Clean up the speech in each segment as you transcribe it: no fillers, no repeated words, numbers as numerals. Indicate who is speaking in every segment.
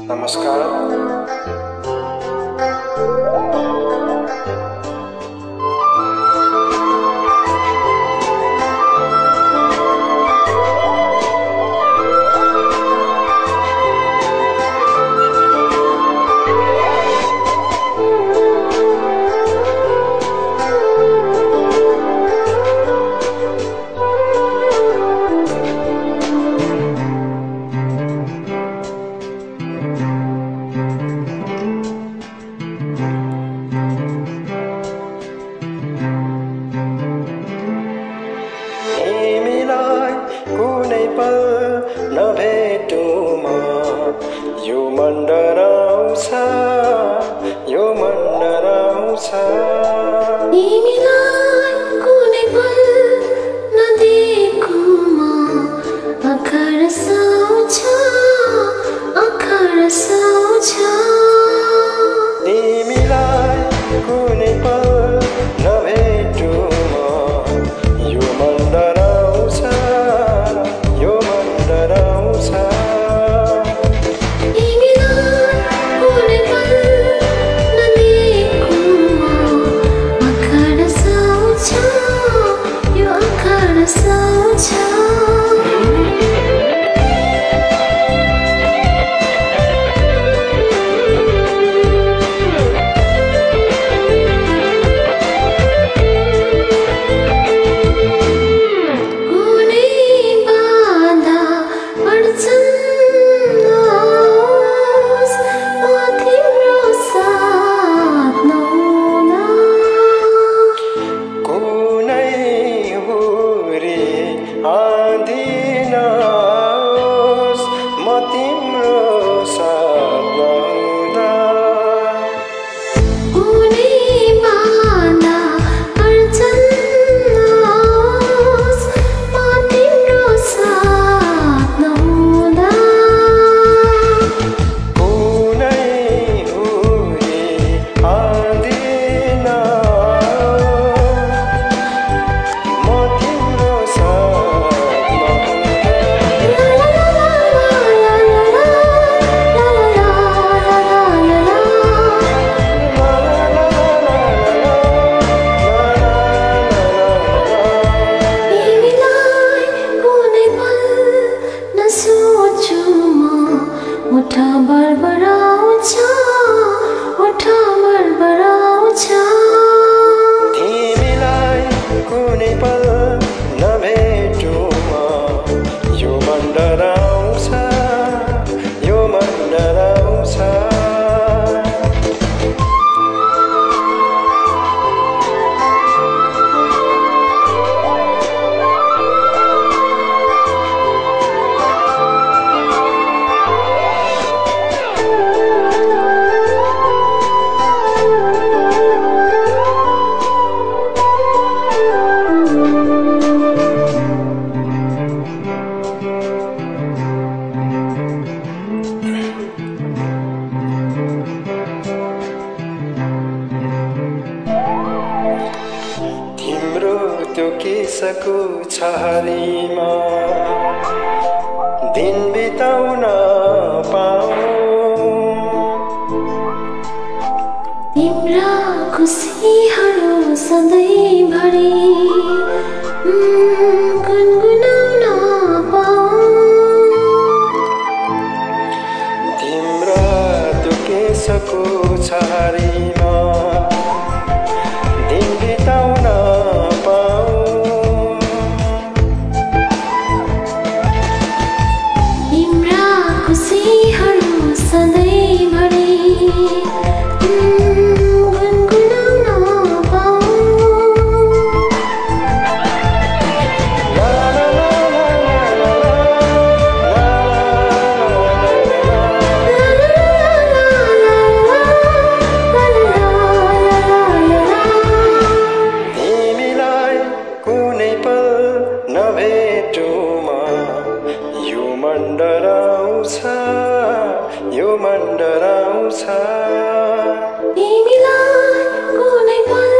Speaker 1: नमस्कार। कुनै पल नभेटुमा यो मन डराउँछ, यो मन डराउँछ।
Speaker 2: तिमीलाई कुनै पल नदेखेकोमा आँखा रसाउँछ, आँखा रसाउँछ।
Speaker 1: तिमीलाई कुनै पल नभेटुमा यो मन डराउँछ, यो मन डराउँछ।
Speaker 2: तिमीलाई कुनै पल नदेखेकोमा आँखा रसाउँछ, यो आँखा रसाउँछ। ओठा बरबराउँछ, ओठा बरबराउँछ।
Speaker 1: तिमीलाई कुनै पल नभेटुमा यो मन डराउँछ, यो मन डराउँछ। त्यो केशको छहारीमा दिन बिताउन पाऊँ,
Speaker 2: तिम्रा खुसीहरू सधैँभरि गुनगुनाउन पाऊँ।
Speaker 1: तिम्रा त्यो केशको छहारीमा दिन बिताउन यो मन डराउँछ।
Speaker 2: तिमीलाई कुनै पल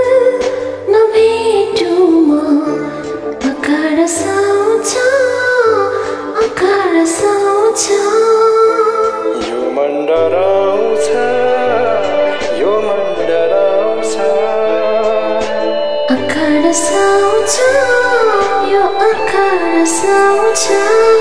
Speaker 2: नभेटुमा आँखा रसाउँछ, आँखा रसाउँछ।
Speaker 1: यो मन
Speaker 2: रसाउँछ यो आँखा रसाउँछ